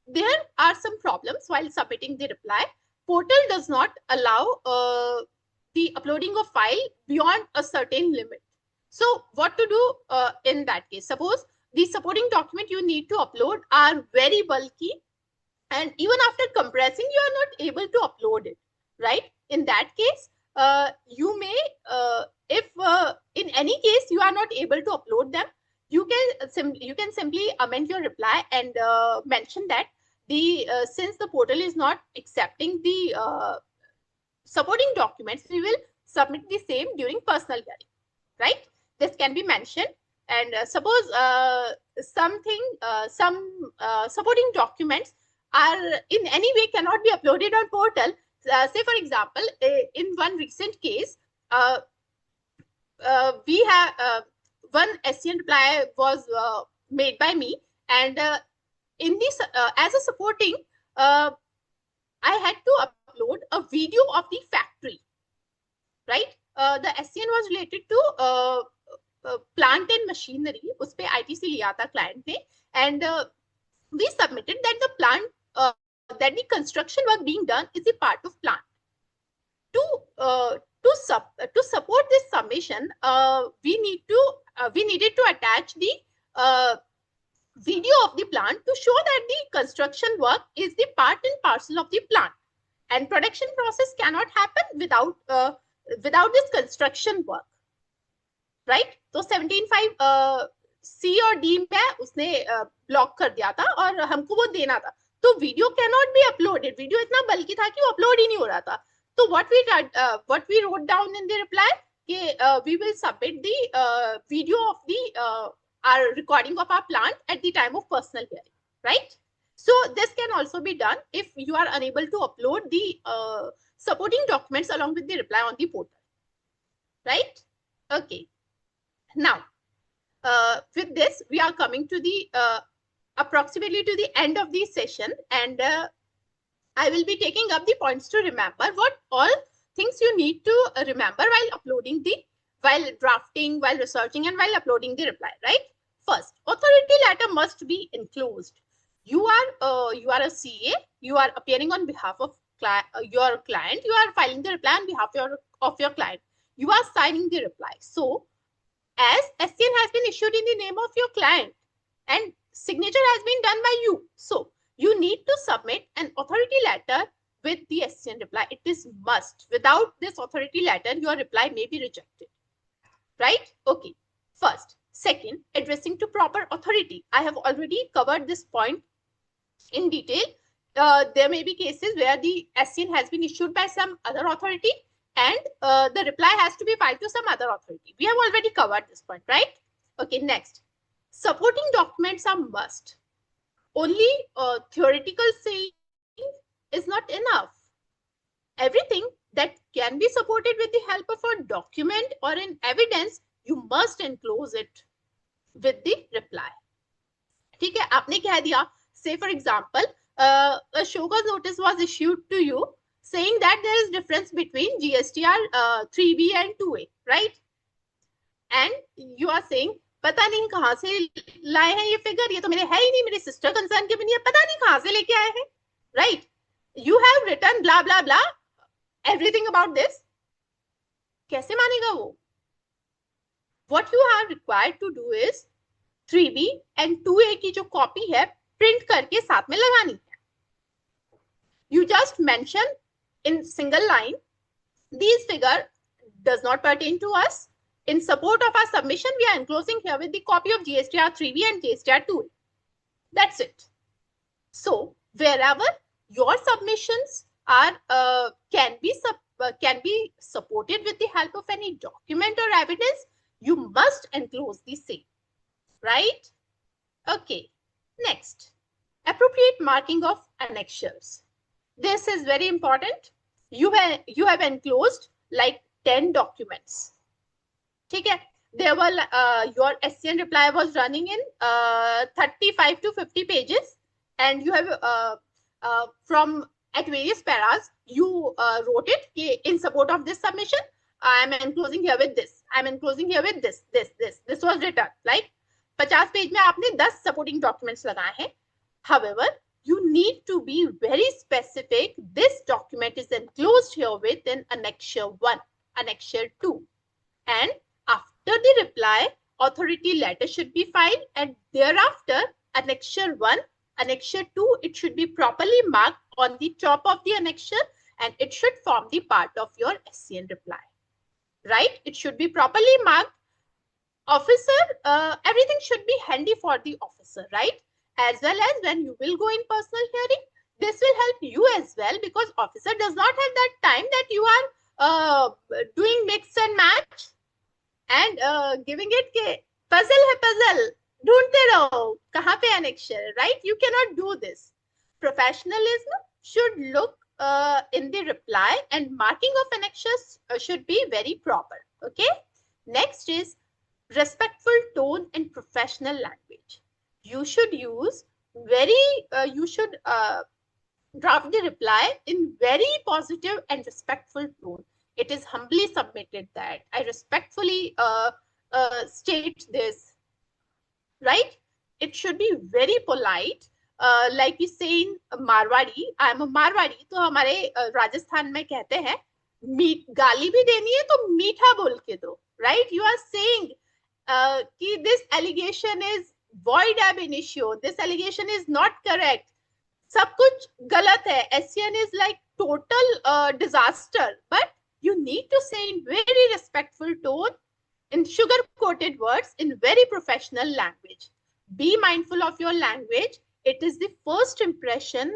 S2: there are some problems while submitting the reply. Portal does not allow the uploading of file beyond a certain limit. So what to do in that case? Suppose the supporting document you need to upload are very bulky, and even after compressing, you are not able to upload it, right? In that case, you may, if in any case you are not able to upload them, you can simply amend your reply and mention that the since the portal is not accepting the supporting documents, we will submit the same during personal hearing, right? This can be mentioned. And suppose some supporting documents are in any way cannot be uploaded on portal. Say for example, in one recent case, we have one SCN reply was made by me, and in this as a supporting, I had to upload a video of the factory, right? The SCN was related to plant and machinery. उस पे ITC लिया था client ने, and we submitted that the plant that the construction work being done is a part of plant. To support this submission, we needed to attach the video of the plant to show that the construction work is the part and parcel of the plant, and production process cannot happen without this construction work, right? तो 17.5 C और D में उसने block कर दिया था और हमको वो देना था, तो video cannot be uploaded. Video इतना बल्कि था कि वो अपलोड ही नहीं हो रहा था. तो what we wrote down in the reply कि we will submit the video of the our recording of our plant at the time of personal hearing, right? So this can also be done if you are unable to upload the supporting documents along with the reply on the portal, right? Okay. Now, with this, we are coming to the approximately to the end of the session, and I will be taking up the points to remember. What all things you need to remember while uploading while drafting, while researching, and while uploading the reply, right? First, authority letter must be enclosed. You are a CA. You are appearing on behalf of your client. You are filing the reply on behalf of your client. You are signing the reply. So, as SCN has been issued in the name of your client and signature has been done by you, so you need to submit an authority letter with the SCN reply. It is must. Without this authority letter, your reply may be rejected, right? Okay. First. Second, addressing to proper authority. I have already covered this point in detail. There may be cases where the SCN has been issued by some other authority and the reply has to be filed to some other authority. We have already covered this point, right? Okay, next. Supporting documents are must. Only theoretical saying is not enough. Everything that can be supported with the help of a document or an evidence, you must enclose it with the reply. ठीक है, आपने कह दिया, say for example, a show cause notice was issued to you saying that there is difference between GSTR 3B and 2A, right? And you are saying, पता नहीं कहाँ से लाए हैं ये फिगर, ये तो मेरे है ही नहीं, मेरे सिस्टर कंसर्न के भी नहीं है, पता नहीं कहाँ से लेके आए हैं, right? You have written blah blah blah everything about this. कैसे मानेगा वो? What you are required to do is 3B and 2A की जो कॉपी है प्रिंट करके साथ में लगानी है. You just mention in single line, these figure does not pertain to us. In support of our submission, we are enclosing here with the copy of GSTR 3B and GSTR 2A. That's it. So wherever your submissions are can be supported with the help of any document or evidence, you must enclose the same, right? Okay. Next, appropriate marking of annexures. This is very important. You have enclosed like 10 documents. ठीक है, there were your SCN reply was running in 35 to 50 pages, and you have from at various paras you wrote it in support of this submission. I am enclosing here with this, I am enclosing here with this was written like 50 page में आपने 10 supporting documents लगाए हैं. However, you need to be very specific. This document is enclosed here with in annexure 1, annexure 2, and after the reply, authority letter should be filed, and thereafter annexure 1, annexure 2, it should be properly marked on the top of the annexure, and it should form the part of your SCN reply. Right? It should be properly marked. Officer, everything should be handy for the officer, right? As well as when you will go in personal hearing, this will help you as well, because officer does not have that time that you are doing mix and match and giving it ke puzzle hai puzzle, ढूंढते रहो कहाँ पे annexure, right? You cannot do this. Professionalism should look in the reply, and marking of annexures should be very proper. Okay. Next is respectful tone and professional language. You should use you should draft the reply in very positive and respectful tone. It is humbly submitted that I respectfully state this, right? It should be very polite. Like we say in Marwari, I am a Marwari, तो हमारे राजस्थान में कहते हैं गाली भी देनी है तो मीठा बोल के दो, right? You are saying कि this allegation is void ab initio, this allegation is not correct, सब कुछ गलत है, SCN is like total disaster, but you need to say in very respectful tone, in sugar coated words, in very professional language. Be mindful of your language. It is the first impression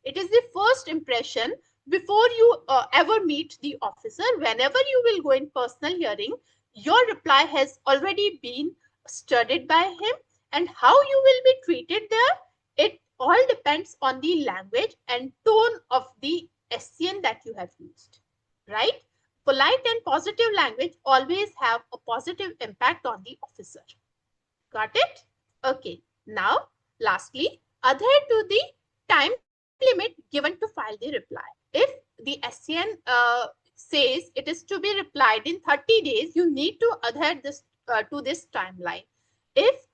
S2: it is the first impression before you ever meet the officer. Whenever you will go in personal hearing, your reply has already been studied by him, and how you will be treated there, it all depends on the language and tone of the SCN that you have used, right? Polite and positive language always have a positive impact on the officer. Got it? Okay. Now, lastly, adhere to the time limit given to file the reply. If the SCN says it is to be replied in 30 days, you need to adhere this to this timeline. If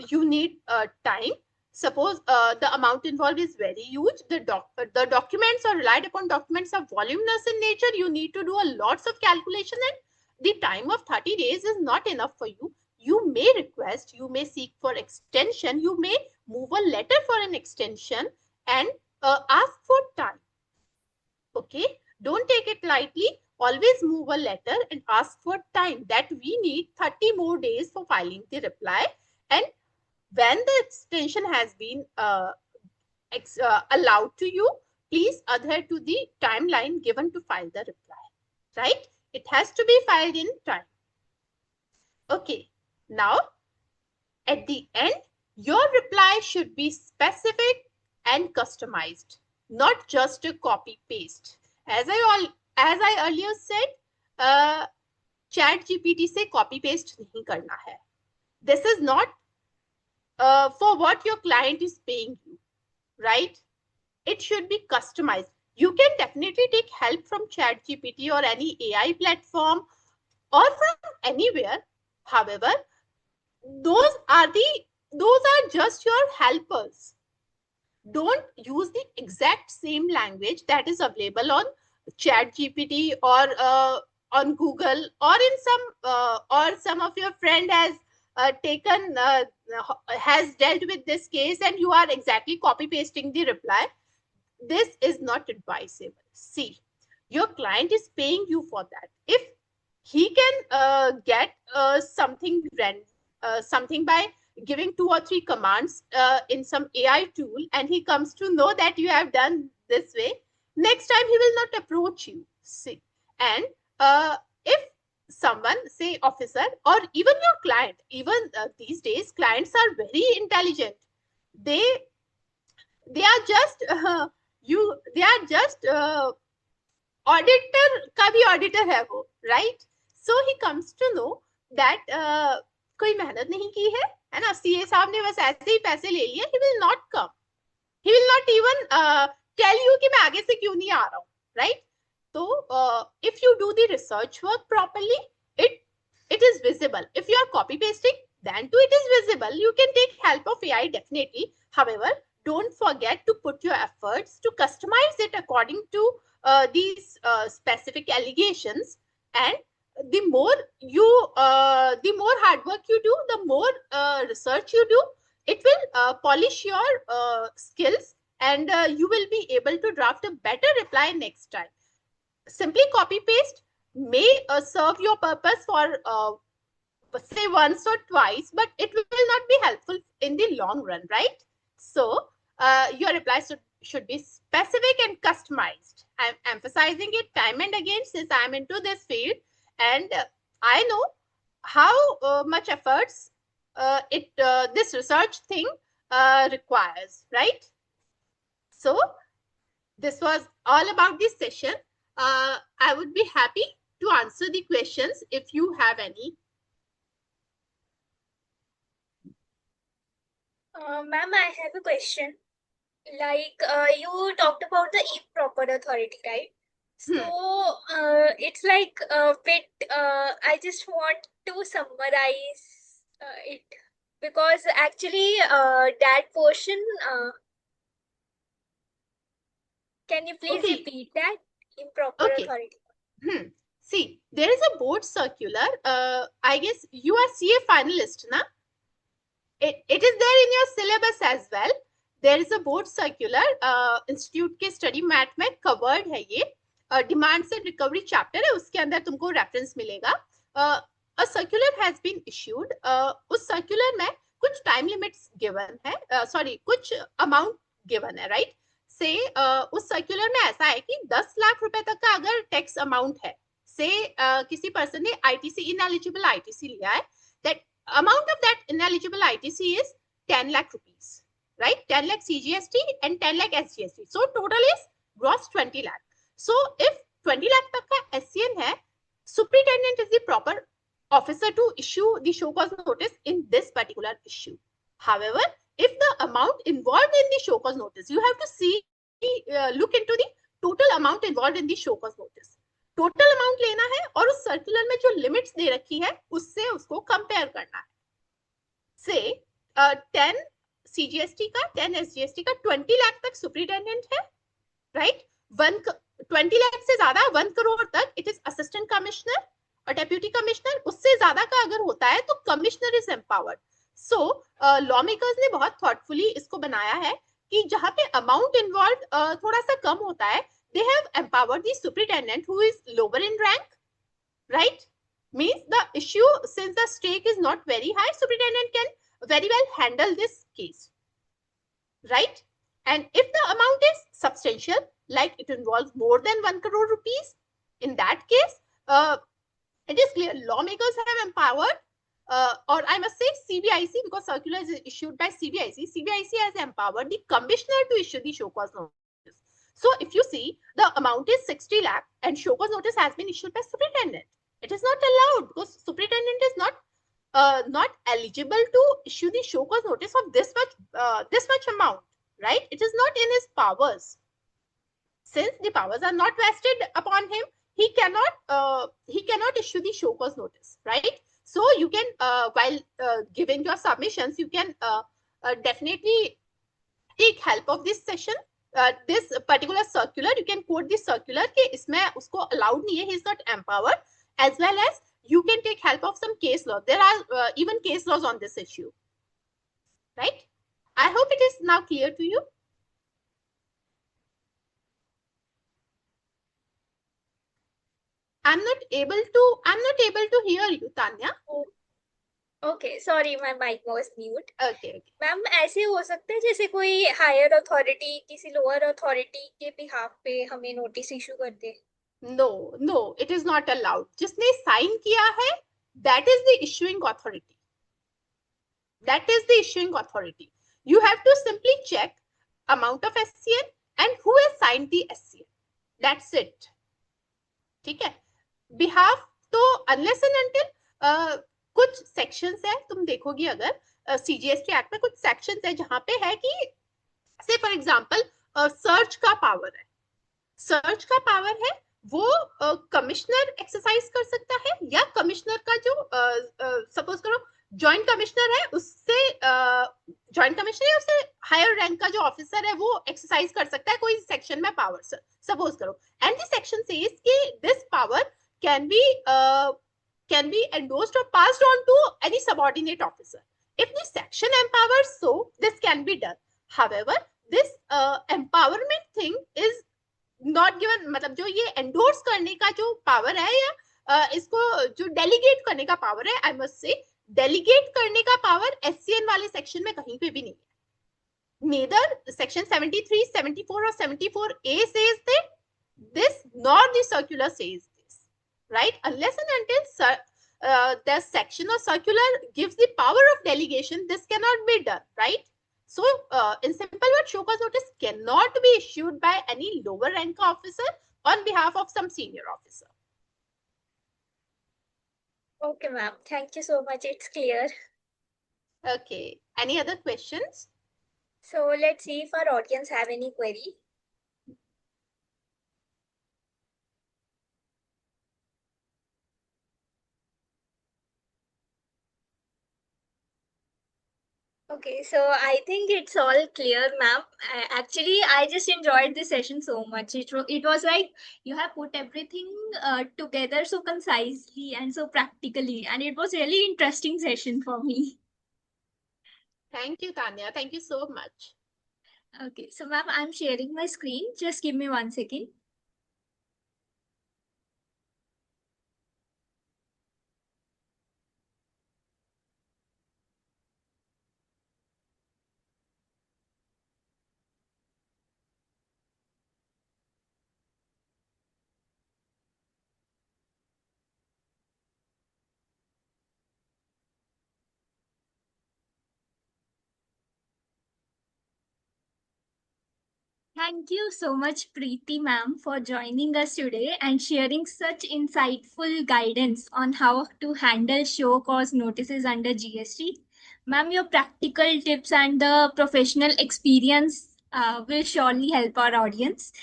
S2: you need time, suppose the amount involved is very huge, the documents or relied upon documents are voluminous in nature, you need to do a lots of calculation, and the time of 30 days is not enough for you. You may request, you may seek for extension, you may move a letter for an extension and ask for time. Okay, don't take it lightly. Always move a letter and ask for time, that we need 30 more days for filing the reply. And when the extension has been allowed to you, please adhere to the timeline given to file the reply, right? It has to be filed in time. Okay, now at the end, your reply should be specific and customized, not just a copy paste. As I earlier said, ChatGPT से copy paste नहीं करना है. This is not for what your client is paying you, right? It should be customized. You can definitely take help from ChatGPT or any AI platform or from anywhere. However, those are just your helpers. Don't use the exact same language that is available on ChatGPT or on Google, or in some of your friend has has dealt with this case and you are exactly copy pasting the reply. This is not advisable. See, your client is paying you for that. If he can get something by giving 2 or 3 commands in some AI tool, and he comes to know that you have done this way, next time he will not approach you. See, and if someone, say officer or even your client, even these days clients are very intelligent. They are just auditor का भी auditor है वो, right? So he comes to know that कोई मेहनत नहीं की है ना, सीए साहब ने बस ऐसे ही पैसे ले लिए. He will not come. He will not even tell you कि मैं आगे से क्यों नहीं आ रहा हूँ, right? So if you do the research work properly, it is visible. If you are copy pasting, then too it is visible. You can take help of AI definitely. However, don't forget to put your efforts to customize it according to these specific allegations. And the more hard work you do, the more research you do, it will polish your skills, and you will be able to draft a better reply next time. Simply copy paste may serve your purpose for say once or twice, but it will not be helpful in the long run, right? So your replies should be specific and customized. I'm emphasizing it time and again since I'm into this field, and I know how much efforts this research thing requires, right? So this was all about this session. I would be happy to answer the questions if you have any.
S1: Ma'am, I have a question. Like you talked about the improper authority, right? So it's like a bit. I just want to summarize it because actually that portion. Can you please repeat that? Improper authority.
S2: See, there is a board circular. I guess you are CA finalist, na? It is there in your syllabus as well. There is a board circular. Institute के study mat में covered है ये. Demands and recovery chapter है, उसके अंदर तुमको reference मिलेगा. A circular has been issued. उस circular में कुछ time limits given है. Sorry, कुछ amount given है, right? से उस सर्कुलर में ऐसा है कि 10 लाख रुपए तक का अगर टैक्स अमाउंट है, से किसी पर्सन ने आईटीसी इनएलिजिबल आईटीसी लिया है, that amount of that ineligible ITC is 10 lakh rupees, right? 10 lakh CGST and 10 lakh SGST. So total is gross 20 lakh. So if 20 lakh तक का SCN है, superintendent is the proper officer to issue the show cause notice in this particular issue. However, if the amount involved in the show cause notice, you have to see look into the total amount involved in the show cause notice. Total amount लेना है और उस circular में जो limits दे रखी है उससे उसको कंपेयर करना है. से 10 CGST का, 10 SGST का 20 लाख तक सुपरिटेंडेंट है, राइट? 20 लाख से ज्यादा 1 crore तक इट इज असिस्टेंट कमिश्नर और डेप्यूटी कमिश्नर. उससे ज्यादा का अगर होता है तो commissioner is empowered. So law makers ने बहुत थॉटफुली इसको बनाया है कि जहां पे अमाउंट इन्वॉल्व थोड़ा सा कम होता है, they have empowered the superintendent who is lower in rank, right? Means the issue, since the stake is not very high, superintendent can very well handle this case, right? And if the amount is substantial, like it involves more than 1 crore rupees, in that case, it is clear lawmakers have empowered, or I must say CBIC, because circular is issued by CBIC. CBIC has empowered the commissioner to issue the show cause notice. So if you see, the amount is 60 lakh and show cause notice has been issued by superintendent. It is not allowed because superintendent is not eligible to issue the show cause notice of this much amount, right? It is not in his powers. Since the powers are not vested upon him, he cannot issue the show cause notice, right? So you can, while giving your submissions, you can definitely take help of this session. This particular circular, you can quote this circular कि इसमें उसको allowed नहीं है, he is not empowered, as well as you can take help of some case law. There are even case laws on this issue, right? I hope it is now clear to you. I'm not able to hear you, Tanya.
S1: Okay, sorry, my mic was mute.
S2: Okay.
S1: Ma'am ऐसे हो सकता है जैसे कोई higher authority किसी lower authority के behalf पे हमें नोटिस इशू कर दे?
S2: No, it is not allowed. जिसने साइन किया है, that is the issuing authority. That is the issuing authority. You have to simply check amount of SCN and who has signed the SCN. That's it. ठीक है? Behalf तो unless and until कुछ sections है, तुम देखोगी अगर CGST act में कुछ sections है जहां पे है कि से फॉर एग्जांपल सर्च का पावर है, सर्च का पावर है वो कमिश्नर एक्सरसाइज कर सकता है, या कमिश्नर का जो सपोज करो जॉइंट कमिश्नर है उससे जॉइंट कमिश्नर या उससे हायर रैंक का जो ऑफिसर है वो एक्सरसाइज कर सकता है कोई सेक्शन में पावर, सपोज करो, एंड द सेक्शन सेज कि this power can be endorsed or passed on to any subordinate officer. If the section empowers, so this can be done. However, this empowerment thing is not given, मतलब जो ये endorse करने का जो power है या इसको जो डेलीगेट करने का पावर है, आई मस्ट से डेलीगेट करने का पावर एससीएन वाले सेक्शन में कहीं पे भी नहीं है. नेदर सेक्शन 73, 74 और 74A says that this nor the circular says this, right? Unless and until the section or circular gives the power of delegation, this cannot be done, right? So, in simple words, show cause notice cannot be issued by any lower rank officer on behalf of some senior officer.
S1: Okay, ma'am. Thank you so much. It's clear.
S2: Okay. Any other questions?
S1: So let's see if our audience have any query. Okay, so I think it's all clear, ma'am. Actually, I just enjoyed this session so much. It was like you have put everything together so concisely and so practically, and it was really interesting session for me.
S2: Thank you, Tanya. Thank you so much.
S1: Okay, so ma'am, I'm sharing my screen. Just give me 1 second. Thank you so much, Preeti Ma'am, for joining us today and sharing such insightful guidance on how to handle show cause notices under GST. Ma'am, your practical tips and the professional experience will surely help our audience.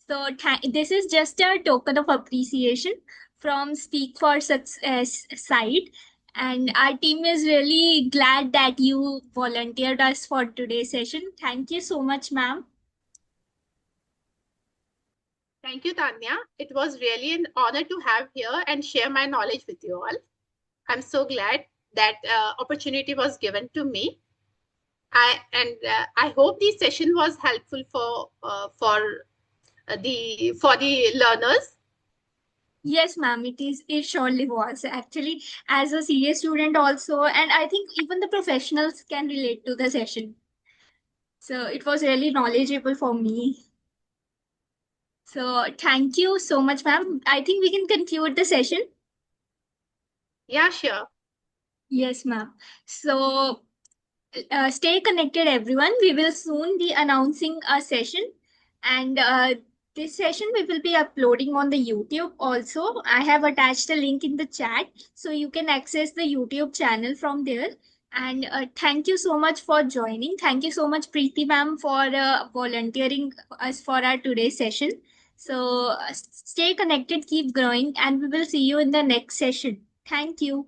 S1: So, this is just a token of appreciation from Speak for Success side. And our team is really glad that you volunteered us for today's session. Thank you so much, ma'am.
S2: Thank you, Tanya. It was really an honor to have here and share my knowledge with you all. I'm so glad that opportunity was given to me. I hope the session was helpful for the learners.
S1: Yes, ma'am, it is. It surely was. Actually, as a CA student also, and I think even the professionals can relate to the session. So it was really knowledgeable for me. So thank you so much, ma'am. I think we can conclude the session.
S2: Yeah, sure.
S1: Yes, ma'am. So stay connected, everyone. We will soon be announcing a session, and this session we will be uploading on the YouTube also. I have attached a link in the chat, so you can access the YouTube channel from there. And thank you so much for joining. Thank you so much, Preeti ma'am, for volunteering us for our today's session. So stay connected, keep growing, and we will see you in the next session. Thank you.